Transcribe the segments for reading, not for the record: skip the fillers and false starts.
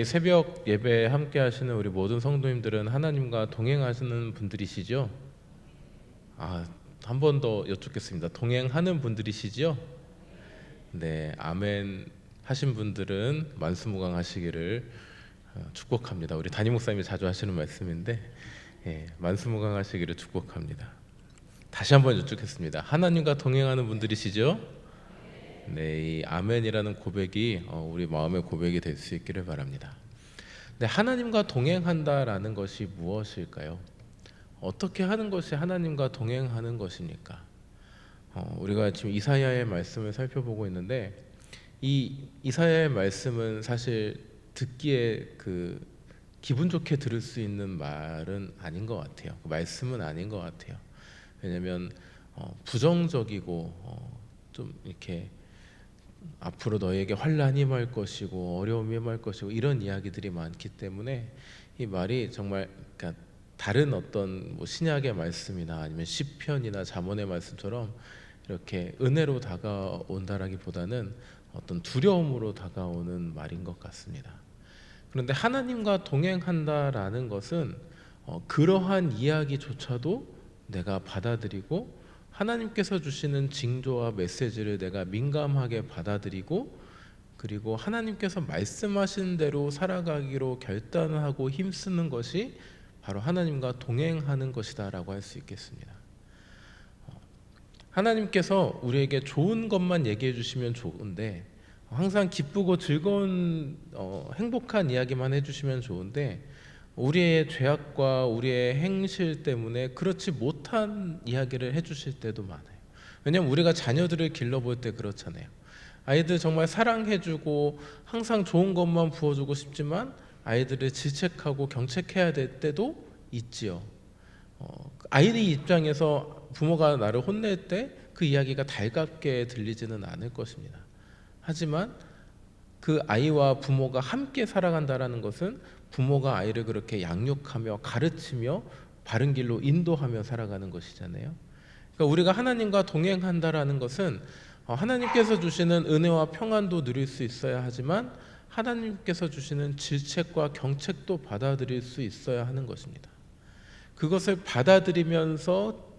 우리 새벽 예배 함께 하시는 우리 모든 성도님들은 하나님과 동행하시는 분들이시죠? 한 번 더 여쭙겠습니다. 동행하는 분들이시죠? 네, 아멘 하신 분들은 만수무강하시기를 축복합니다. 우리 담임 목사님이 자주 하시는 말씀인데 만수무강하시기를 축복합니다. 다시 한번 여쭙겠습니다. 하나님과 동행하는 분들이시죠? 네, 이 아멘이라는 고백이 우리 마음의 고백이 될 수 있기를 바랍니다. 네, 하나님과 동행한다라는 것이 무엇일까요? 어떻게 하는 것이 하나님과 동행하는 것입니까? 우리가 지금 이사야의 말씀을 살펴보고 있는데 이 이사야의 말씀은 사실 듣기에 기분 좋게 들을 수 있는 말은 아닌 것 같아요. 그 말씀은 아닌 것 같아요. 왜냐하면 부정적이고 좀 이렇게 앞으로 너에게 환난이 임할 것이고 어려움이 임할 것이고 이런 이야기들이 많기 때문에 이 말이 정말 다른 어떤 신약의 말씀이나 아니면 시편이나 잠언의 말씀처럼 이렇게 은혜로 다가온다라기보다는 어떤 두려움으로 다가오는 말인 것 같습니다. 그런데 하나님과 동행한다라는 것은 그러한 이야기조차도 내가 받아들이고 하나님께서 주시는 징조와 메시지를 내가 민감하게 받아들이고 그리고 하나님께서 말씀하신 대로 살아가기로 결단하고 힘쓰는 것이 바로 하나님과 동행하는 것이다라고 할 수 있겠습니다. 하나님께서 우리에게 좋은 것만 얘기해 주시면 좋은데 항상 기쁘고 즐거운 행복한 이야기만 해주시면 좋은데 우리의 죄악과 우리의 행실 때문에 그렇지 못한 이야기를 해주실 때도 많아요. 왜냐하면 우리가 자녀들을 길러볼 때 그렇잖아요. 아이들 정말 사랑해주고 항상 좋은 것만 부어주고 싶지만 아이들을 질책하고 경책해야 될 때도 있지요. 아이들 입장에서 부모가 나를 혼낼 때 그 이야기가 달갑게 들리지는 않을 것입니다. 하지만 그 아이와 부모가 함께 살아간다라는 것은 부모가 아이를 그렇게 양육하며 가르치며 바른 길로 인도하며 살아가는 것이잖아요. 그러니까 우리가 하나님과 동행한다라는 것은 하나님께서 주시는 은혜와 평안도 누릴 수 있어야 하지만 하나님께서 주시는 질책과 경책도 받아들일 수 있어야 하는 것입니다. 그것을 받아들이면서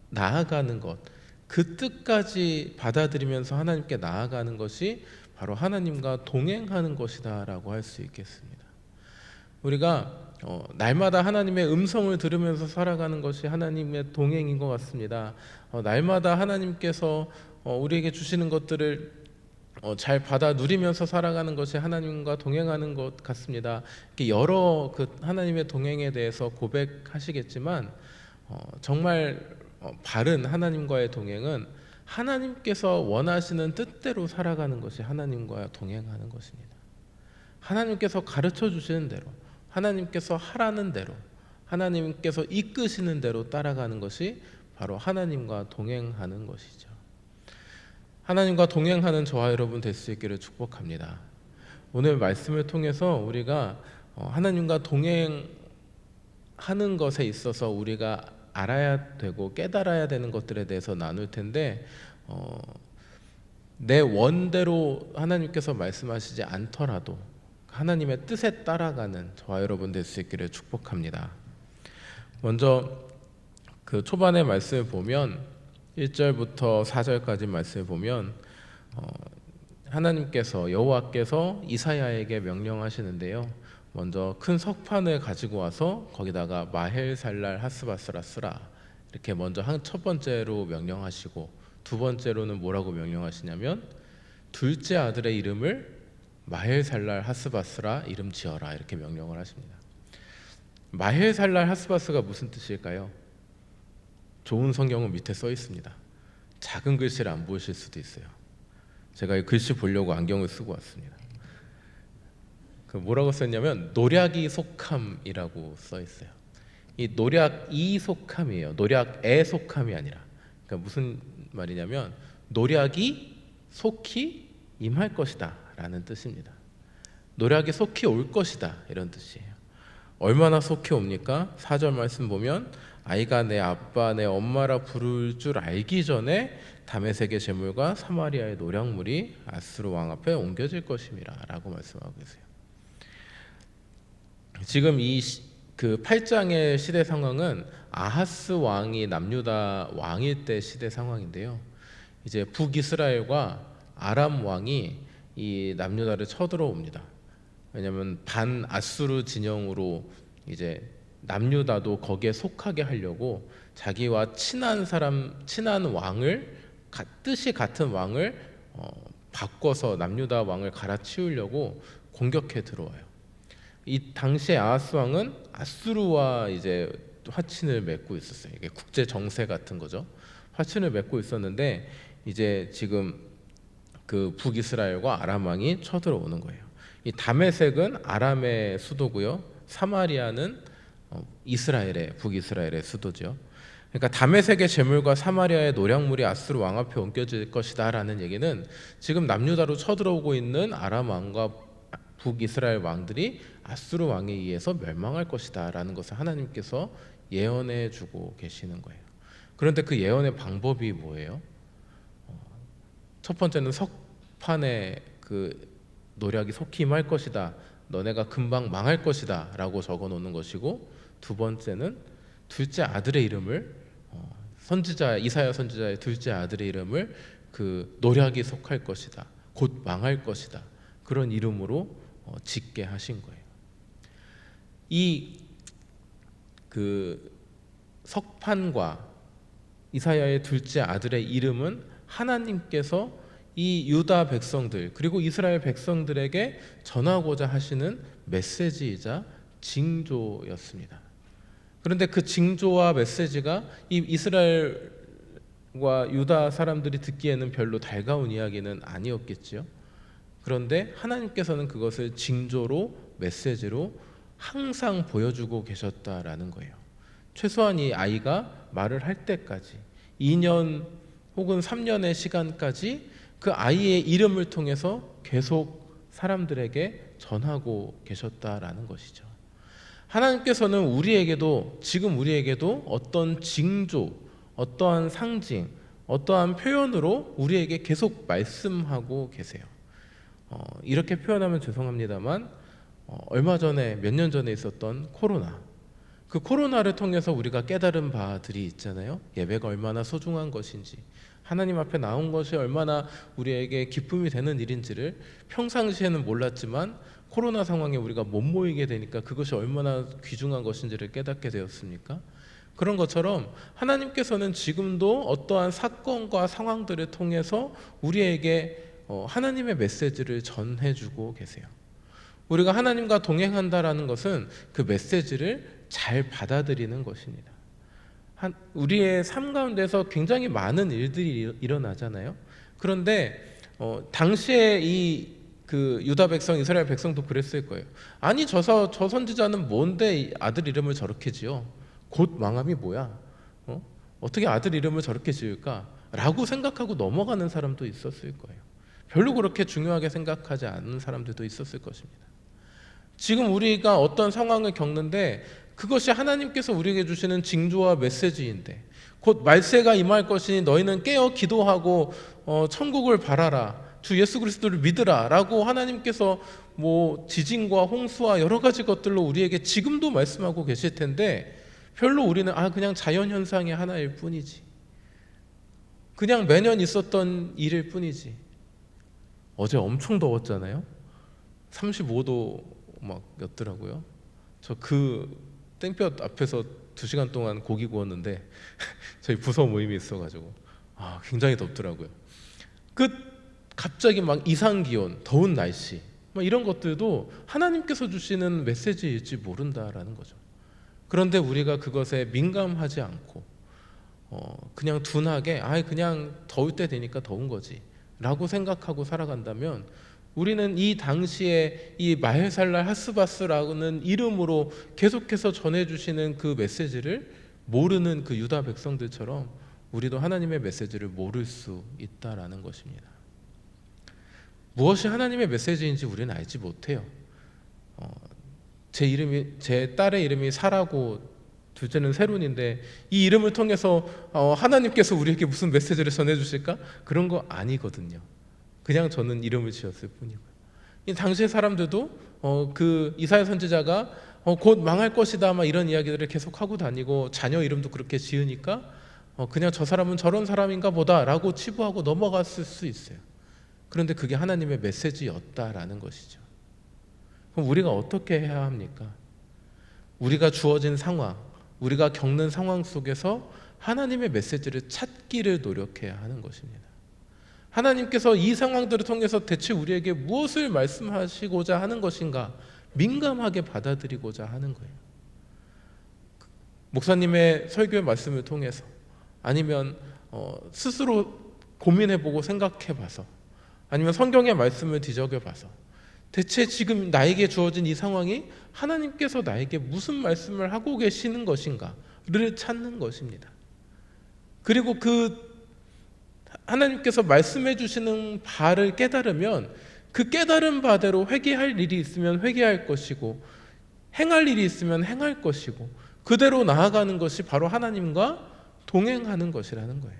나아가는 것, 그 뜻까지 받아들이면서 하나님께 나아가는 것이 바로 하나님과 동행하는 것이다 라고 할 수 있겠습니다. 우리가 날마다 하나님의 음성을 들으면서 살아가는 것이 하나님의 동행인 것 같습니다. 날마다 하나님께서 우리에게 주시는 것들을 잘 받아 누리면서 살아가는 것이 하나님과 동행하는 것 같습니다. 여러 하나님의 동행에 대해서 고백하시겠지만 정말 바른 하나님과의 동행은 하나님께서 원하시는 뜻대로 살아가는 것이 하나님과 동행하는 것입니다. 하나님께서 가르쳐 주시는 대로, 하나님께서 하라는 대로, 하나님께서 이끄시는 대로 따라가는 것이 바로 하나님과 동행하는 것이죠. 하나님과 동행하는 저와 여러분 될 수 있기를 축복합니다. 오늘 말씀을 통해서 우리가 하나님과 동행하는 것에 있어서 우리가 알아야 되고 깨달아야 되는 것들에 대해서 나눌 텐데 내 원대로 하나님께서 말씀하시지 않더라도 하나님의 뜻에 따라가는 저와 여러분 될 수 있기를 축복합니다. 먼저 그 초반의 말씀을 보면 1절부터 4절까지 말씀을 보면 하나님께서 여호와께서 이사야에게 명령하시는데요. 먼저 큰 석판을 가지고 와서 거기다가 마헬살랄 하스바스라 쓰라 이렇게 먼저 첫 번째로 명령하시고 두 번째로는 뭐라고 명령하시냐면 둘째 아들의 이름을 마헬살랄 하스바스라 이름 지어라 이렇게 명령을 하십니다. 마헬살랄 하스바스가 무슨 뜻일까요? 좋은 성경은 밑에 써 있습니다. 작은 글씨를 안 보실 수도 있어요. 제가 이 글씨 보려고 안경을 쓰고 왔습니다. 뭐라고 썼냐면 노략이 속함이라고 써 있어요. 이 노략이 속함이에요. 노략의 속함이 아니라. 그러니까 무슨 말이냐면 노략이 속히 임할 것이다 라는 뜻입니다. 노략이 속히 올 것이다 이런 뜻이에요. 얼마나 속히 옵니까? 4절 말씀 보면 아이가 내 아빠 내 엄마라 부를 줄 알기 전에 다메섹의 제물과 사마리아의 노략물이 아수르 왕 앞에 옮겨질 것임이라 라고 말씀하고 계세요. 지금 그 8장의 시대 상황은 아하스 왕이 남유다 왕일 때 시대 상황인데요. 이제 북이스라엘과 아람 왕이 이 남유다를 쳐들어옵니다. 왜냐하면 반아수르 진영으로 이제 남유다도 거기에 속하게 하려고 자기와 친한 왕을 뜻이 같은 왕을 바꿔서 남유다 왕을 갈아치우려고 공격해 들어와요. 이 당시에 아하스 왕은 아수르와 이제 화친을 맺고 있었어요. 이게 국제 정세 같은 거죠. 화친을 맺고 있었는데 이제 지금 그 북이스라엘과 아람 왕이 쳐들어오는 거예요. 이 다메섹은 아람의 수도고요. 사마리아는 북이스라엘의 수도죠. 그러니까 다메섹의 재물과 사마리아의 노략물이 아수르 왕 앞에 옮겨질 것이다라는 얘기는 지금 남유다로 쳐들어오고 있는 아람 왕과 북이스라엘 왕들이 아수르 왕에 의해서 멸망할 것이다라는 것을 하나님께서 예언해 주고 계시는 거예요. 그런데 그 예언의 방법이 뭐예요? 첫 번째는 석판에 그 노략이 속히 임할 것이다. 너네가 금방 망할 것이다 라고 적어 놓는 것이고, 두 번째는 둘째 아들의 이름을 이사야 선지자의 둘째 아들의 이름을 그 노략이 속할 것이다, 곧 망할 것이다, 그런 이름으로 짓게 하신 거예요. 이 그 석판과 이사야의 둘째 아들의 이름은 하나님께서 이 유다 백성들 그리고 이스라엘 백성들에게 전하고자 하시는 메시지이자 징조였습니다. 그런데 그 징조와 메시지가 이 이스라엘과 유다 사람들이 듣기에는 별로 달가운 이야기는 아니었겠지요. 그런데 하나님께서는 그것을 징조로 메시지로 항상 보여주고 계셨다라는 거예요. 최소한 이 아이가 말을 할 때까지 2년 혹은 3년의 시간까지 그 아이의 이름을 통해서 계속 사람들에게 전하고 계셨다라는 것이죠. 하나님께서는 지금 우리에게도 어떤 징조, 어떠한 상징, 어떠한 표현으로 우리에게 계속 말씀하고 계세요. 이렇게 표현하면 죄송합니다만 얼마 전에 몇 년 전에 있었던 코로나, 그 코로나를 통해서 우리가 깨달은 바들이 있잖아요. 예배가 얼마나 소중한 것인지, 하나님 앞에 나온 것이 얼마나 우리에게 기쁨이 되는 일인지를 평상시에는 몰랐지만 코로나 상황에 우리가 못 모이게 되니까 그것이 얼마나 귀중한 것인지를 깨닫게 되었습니까? 그런 것처럼 하나님께서는 지금도 어떠한 사건과 상황들을 통해서 우리에게 하나님의 메시지를 전해주고 계세요. 우리가 하나님과 동행한다라는 것은 그 메시지를 잘 받아들이는 것입니다. 우리의 삶 가운데서 굉장히 많은 일들이 일어나잖아요. 그런데 당시에 그 유다 백성, 이스라엘 백성도 그랬을 거예요. 아니 저 선지자는 뭔데 아들 이름을 저렇게 지어? 곧 망함이 뭐야? 어떻게 아들 이름을 저렇게 지을까? 라고 생각하고 넘어가는 사람도 있었을 거예요. 별로 그렇게 중요하게 생각하지 않는 사람들도 있었을 것입니다. 지금 우리가 어떤 상황을 겪는데 그것이 하나님께서 우리에게 주시는 징조와 메시지인데, 곧 말세가 임할 것이니 너희는 깨어 기도하고 천국을 바라라, 주 예수 그리스도를 믿으라 라고 하나님께서 지진과 홍수와 여러 가지 것들로 우리에게 지금도 말씀하고 계실 텐데, 별로 우리는 그냥 자연현상의 하나일 뿐이지, 그냥 매년 있었던 일일 뿐이지. 어제 엄청 더웠잖아요. 35도 였더라고요. 저 그 땡볕 앞에서 2시간 동안 고기 구웠는데 저희 부서 모임이 있어가지고 굉장히 덥더라고요. 갑자기 이상 기온, 더운 날씨 이런 것들도 하나님께서 주시는 메시지일지 모른다라는 거죠. 그런데 우리가 그것에 민감하지 않고 그냥 둔하게 그냥 더울 때 되니까 더운 거지 라고 생각하고 살아간다면, 우리는 이 당시에 이 마헬살랄 하스바스라는 이름으로 계속해서 전해주시는 그 메시지를 모르는 그 유다 백성들처럼 우리도 하나님의 메시지를 모를 수 있다라는 것입니다. 무엇이 하나님의 메시지인지 우리는 알지 못해요. 제 딸의 이름이 사라고 둘째는 세론인데 이 이름을 통해서 하나님께서 우리에게 무슨 메시지를 전해주실까? 그런 거 아니거든요. 그냥 저는 이름을 지었을 뿐이고요. 이 당시의 사람들도 그 이사야 선지자가 곧 망할 것이다 막 이런 이야기들을 계속 하고 다니고 자녀 이름도 그렇게 지으니까 그냥 저 사람은 저런 사람인가 보다라고 치부하고 넘어갔을 수 있어요. 그런데 그게 하나님의 메시지였다라는 것이죠. 그럼 우리가 어떻게 해야 합니까? 우리가 주어진 상황, 우리가 겪는 상황 속에서 하나님의 메시지를 찾기를 노력해야 하는 것입니다. 하나님께서 이 상황들을 통해서 대체 우리에게 무엇을 말씀하시고자 하는 것인가 민감하게 받아들이고자 하는 거예요. 목사님의 설교의 말씀을 통해서 아니면 스스로 고민해보고 생각해봐서 아니면 성경의 말씀을 뒤적여봐서 대체 지금 나에게 주어진 이 상황이 하나님께서 나에게 무슨 말씀을 하고 계시는 것인가를 찾는 것입니다. 그리고 그 하나님께서 말씀해 주시는 바를 깨달으면 그 깨달은 바대로 회개할 일이 있으면 회개할 것이고 행할 일이 있으면 행할 것이고 그대로 나아가는 것이 바로 하나님과 동행하는 것이라는 거예요.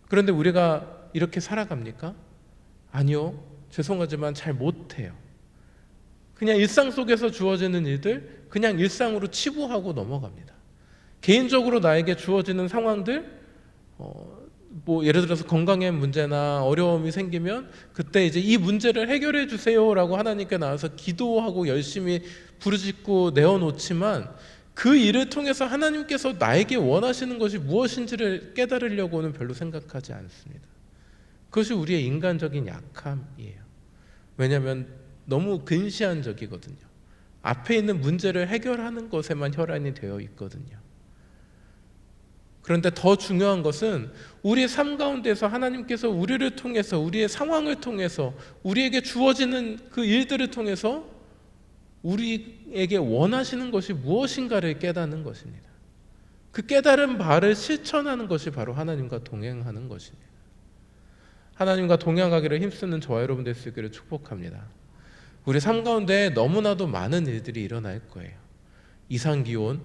그런데 우리가 이렇게 살아갑니까? 아니요. 죄송하지만 잘 못해요. 그냥 일상 속에서 주어지는 일들 그냥 일상으로 치부하고 넘어갑니다. 개인적으로 나에게 주어지는 상황들 뭐 예를 들어서 건강의 문제나 어려움이 생기면 그때 이제 이 문제를 해결해 주세요라고 하나님께 나와서 기도하고 열심히 부르짖고 내어놓지만 그 일을 통해서 하나님께서 나에게 원하시는 것이 무엇인지를 깨달으려고는 별로 생각하지 않습니다. 그것이 우리의 인간적인 약함이에요. 왜냐하면 너무 근시안적이거든요. 앞에 있는 문제를 해결하는 것에만 혈안이 되어 있거든요. 그런데 더 중요한 것은 우리의 삶 가운데서 하나님께서 우리를 통해서 우리의 상황을 통해서 우리에게 주어지는 그 일들을 통해서 우리에게 원하시는 것이 무엇인가를 깨닫는 것입니다. 그 깨달은 바를 실천하는 것이 바로 하나님과 동행하는 것입니다. 하나님과 동행하기를 힘쓰는 저와 여러분 될 수 있기를 축복합니다. 우리 삶 가운데 너무나도 많은 일들이 일어날 거예요. 이상기온,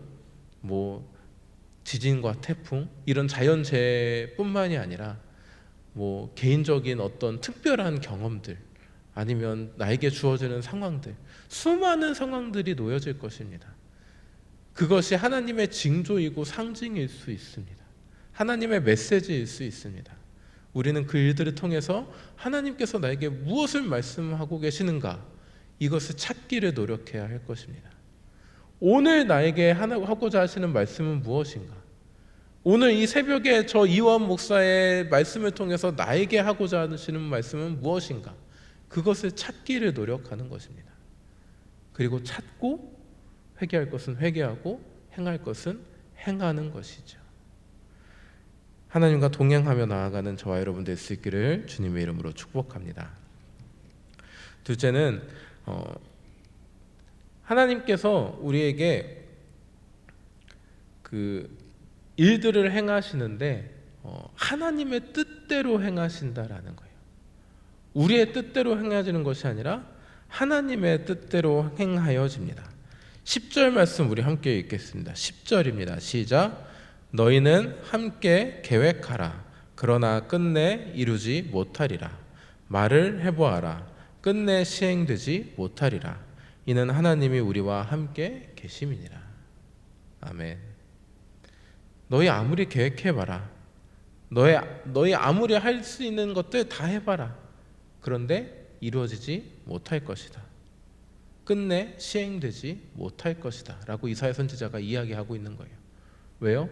지진과 태풍 이런 자연재해뿐만이 아니라 개인적인 어떤 특별한 경험들 아니면 나에게 주어지는 상황들 수많은 상황들이 놓여질 것입니다. 그것이 하나님의 징조이고 상징일 수 있습니다. 하나님의 메시지일 수 있습니다. 우리는 그 일들을 통해서 하나님께서 나에게 무엇을 말씀하고 계시는가 이것을 찾기를 노력해야 할 것입니다. 오늘 나에게 하고자 하시는 말씀은 무엇인가? 오늘 이 새벽에 저 이원 목사의 말씀을 통해서 나에게 하고자 하시는 말씀은 무엇인가? 그것을 찾기를 노력하는 것입니다. 그리고 찾고 회개할 것은 회개하고 행할 것은 행하는 것이죠. 하나님과 동행하며 나아가는 저와 여러분 될 수 있기를 주님의 이름으로 축복합니다. 둘째는 하나님께서 우리에게 그 일들을 행하시는데 하나님의 뜻대로 행하신다라는 거예요. 우리의 뜻대로 행하지는 것이 아니라 하나님의 뜻대로 행하여집니다. 10절 말씀 우리 함께 읽겠습니다. 10절입니다. 시작. 너희는 함께 계획하라. 그러나 끝내 이루지 못하리라. 말을 해보아라. 끝내 시행되지 못하리라. 이는 하나님이 우리와 함께 계심이니라. 아멘. 너희 아무리 계획해봐라. 너희 아무리 할 수 있는 것들 다 해봐라. 그런데 이루어지지 못할 것이다. 끝내 시행되지 못할 것이다 라고 이사야 선지자가 이야기하고 있는 거예요. 왜요?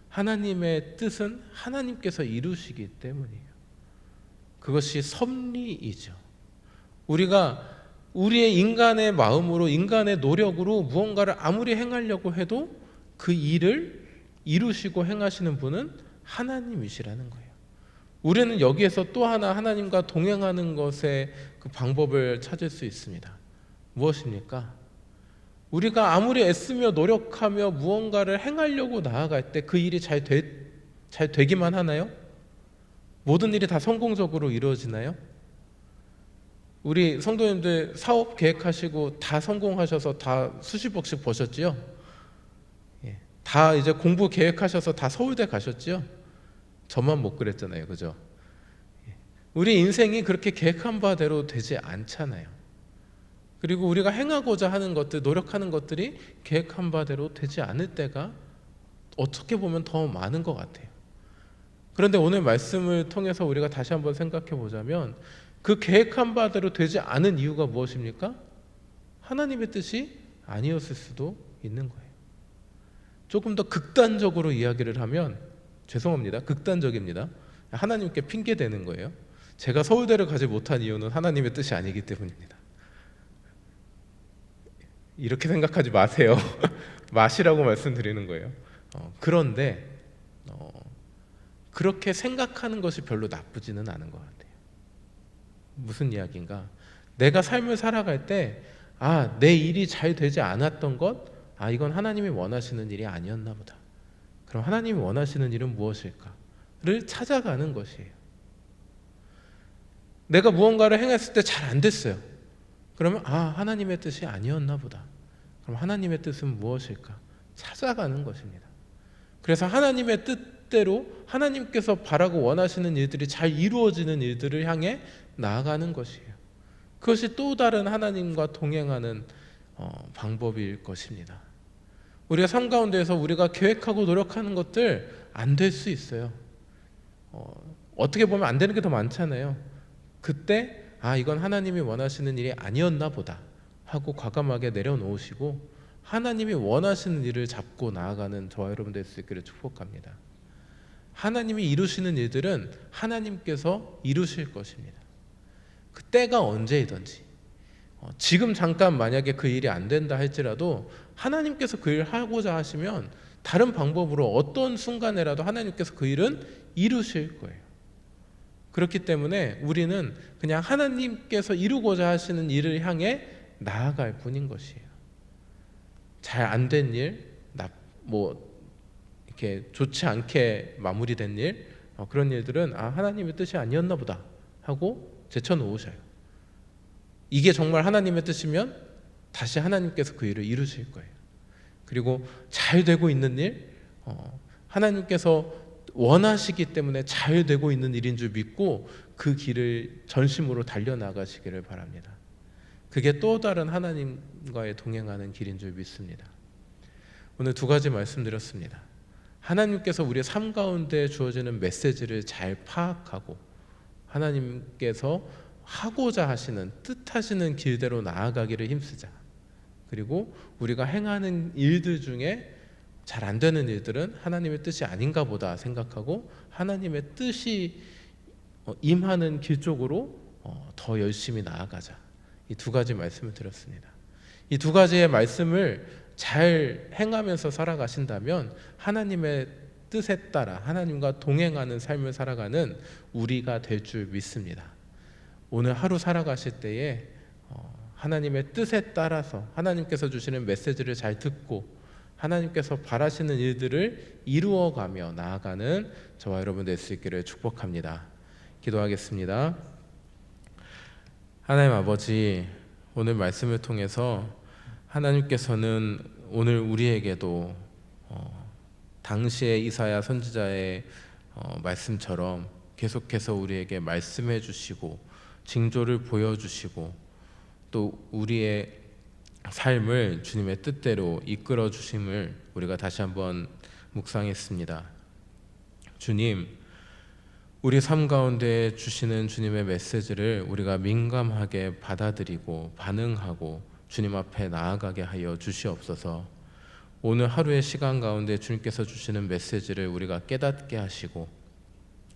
하나님의 뜻은 하나님께서 이루시기 때문이에요. 그것이 섭리이죠. 우리가 우리의 인간의 마음으로 인간의 노력으로 무언가를 아무리 행하려고 해도 그 일을 이루시고 행하시는 분은 하나님이시라는 거예요. 우리는 여기에서 또 하나 하나님과 동행하는 것의 그 방법을 찾을 수 있습니다. 무엇입니까? 우리가 아무리 애쓰며 노력하며 무언가를 행하려고 나아갈 때 그 일이 잘 되기만 하나요? 모든 일이 다 성공적으로 이루어지나요? 우리 성도님들 사업 계획하시고 다 성공하셔서 다 수십억씩 버셨지요? 다 이제 공부 계획하셔서 다 서울대 가셨지요? 저만 못 그랬잖아요, 그죠? 우리 인생이 그렇게 계획한 바대로 되지 않잖아요. 그리고 우리가 행하고자 하는 것들, 노력하는 것들이 계획한 바대로 되지 않을 때가 어떻게 보면 더 많은 것 같아요. 그런데 오늘 말씀을 통해서 우리가 다시 한번 생각해 보자면 그 계획한 바대로 되지 않은 이유가 무엇입니까? 하나님의 뜻이 아니었을 수도 있는 거예요. 조금 더 극단적으로 이야기를 하면, 죄송합니다, 극단적입니다, 하나님께 핑계 대는 거예요. 제가 서울대를 가지 못한 이유는 하나님의 뜻이 아니기 때문입니다. 이렇게 생각하지 마세요. 마시라고 말씀드리는 거예요. 그런데 그렇게 생각하는 것이 별로 나쁘지는 않은 것 같아요. 무슨 이야기인가? 내가 삶을 살아갈 때 내 일이 잘 되지 않았던 것, 이건 하나님이 원하시는 일이 아니었나 보다. 그럼 하나님이 원하시는 일은 무엇일까를 찾아가는 것이에요. 내가 무언가를 행했을 때 잘 안 됐어요. 그러면 하나님의 뜻이 아니었나 보다. 그럼 하나님의 뜻은 무엇일까? 찾아가는 것입니다. 그래서 하나님의 뜻대로 하나님께서 바라고 원하시는 일들이 잘 이루어지는 일들을 향해 나아가는 것이에요. 그것이 또 다른 하나님과 동행하는 방법일 것입니다. 우리가 삶 가운데에서 우리가 계획하고 노력하는 것들 안 될 수 있어요. 어떻게 보면 안 되는 게 더 많잖아요. 그때 이건 하나님이 원하시는 일이 아니었나 보다 하고 과감하게 내려놓으시고 하나님이 원하시는 일을 잡고 나아가는 저와 여러분 될 수 있기를 축복합니다. 하나님이 이루시는 일들은 하나님께서 이루실 것입니다. 그 때가 언제이든지, 지금 잠깐 만약에 그 일이 안 된다 할지라도 하나님께서 그 일을 하고자 하시면 다른 방법으로 어떤 순간에라도 하나님께서 그 일은 이루실 거예요. 그렇기 때문에 우리는 그냥 하나님께서 이루고자 하시는 일을 향해 나아갈 뿐인 것이에요. 잘 안 된 일, 이렇게 좋지 않게 마무리된 일, 그런 일들은 하나님의 뜻이 아니었나 보다 하고 제쳐놓으셔요. 이게 정말 하나님의 뜻이면 다시 하나님께서 그 일을 이루실 거예요. 그리고 잘 되고 있는 일, 하나님께서 원하시기 때문에 잘 되고 있는 일인 줄 믿고 그 길을 전심으로 달려나가시기를 바랍니다. 그게 또 다른 하나님과의 동행하는 길인 줄 믿습니다. 오늘 두 가지 말씀드렸습니다. 하나님께서 우리의 삶 가운데 주어지는 메시지를 잘 파악하고 하나님께서 하고자 하시는, 뜻하시는 길대로 나아가기를 힘쓰자. 그리고 우리가 행하는 일들 중에 잘 안 되는 일들은 하나님의 뜻이 아닌가 보다 생각하고 하나님의 뜻이 임하는 길 쪽으로 더 열심히 나아가자. 이 두 가지 말씀을 드렸습니다. 이 두 가지의 말씀을 잘 행하면서 살아가신다면 하나님의 뜻에 따라 하나님과 동행하는 삶을 살아가는 우리가 될 줄 믿습니다. 오늘 하루 살아가실 때에 하나님의 뜻에 따라서 하나님께서 주시는 메시지를 잘 듣고 하나님께서 바라시는 일들을 이루어가며 나아가는 저와 여러분 될 수 있기를 축복합니다. 기도하겠습니다. 하나님 아버지, 오늘 말씀을 통해서 하나님께서는 오늘 우리에게도 당시의 이사야 선지자의 말씀처럼 계속해서 우리에게 말씀해 주시고 징조를 보여주시고 또 우리의 삶을 주님의 뜻대로 이끌어 주심을 우리가 다시 한번 묵상했습니다. 주님, 우리 삶 가운데 주시는 주님의 메시지를 우리가 민감하게 받아들이고 반응하고 주님 앞에 나아가게 하여 주시옵소서. 오늘 하루의 시간 가운데 주님께서 주시는 메시지를 우리가 깨닫게 하시고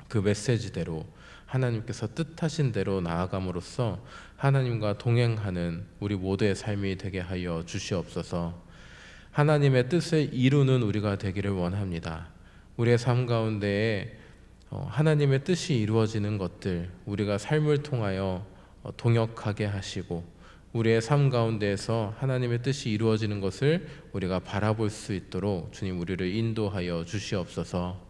그 메시지대로 하나님께서 뜻하신 대로 나아감으로써 하나님과 동행하는 우리 모두의 삶이 되게 하여 주시옵소서. 하나님의 뜻을 이루는 우리가 되기를 원합니다. 우리의 삶 가운데에 하나님의 뜻이 이루어지는 것들 우리가 삶을 통하여 동역하게 하시고 우리의 삶 가운데에서 하나님의 뜻이 이루어지는 것을 우리가 바라볼 수 있도록 주님 우리를 인도하여 주시옵소서.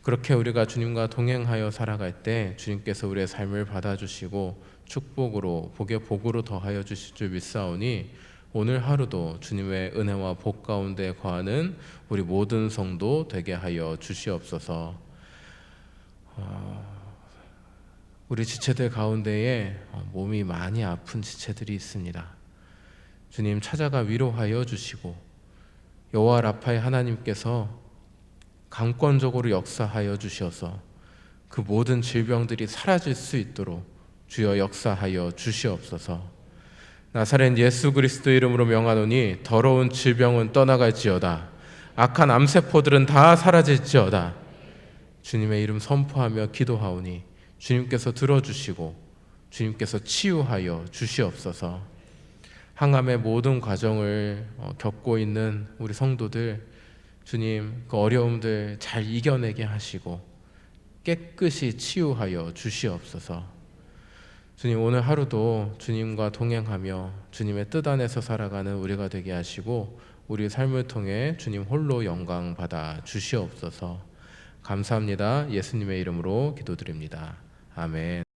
그렇게 우리가 주님과 동행하여 살아갈 때 주님께서 우리의 삶을 받아주시고 축복으로 복의 복으로 더하여 주실 줄 믿사오니 오늘 하루도 주님의 은혜와 복 가운데 거하는 우리 모든 성도 되게 하여 주시옵소서. 우리 지체들 가운데에 몸이 많이 아픈 지체들이 있습니다. 주님 찾아가 위로하여 주시고 여호와 라파의 하나님께서 강권적으로 역사하여 주셔서 그 모든 질병들이 사라질 수 있도록 주여 역사하여 주시옵소서. 나사렛 예수 그리스도 이름으로 명하노니 더러운 질병은 떠나갈지어다. 악한 암세포들은 다 사라질지어다. 주님의 이름 선포하며 기도하오니 주님께서 들어주시고 주님께서 치유하여 주시옵소서. 항암의 모든 과정을 겪고 있는 우리 성도들, 주님 그 어려움들 잘 이겨내게 하시고 깨끗이 치유하여 주시옵소서. 주님 오늘 하루도 주님과 동행하며 주님의 뜻 안에서 살아가는 우리가 되게 하시고 우리 삶을 통해 주님 홀로 영광 받아 주시옵소서. 감사합니다. 예수님의 이름으로 기도드립니다. 아멘.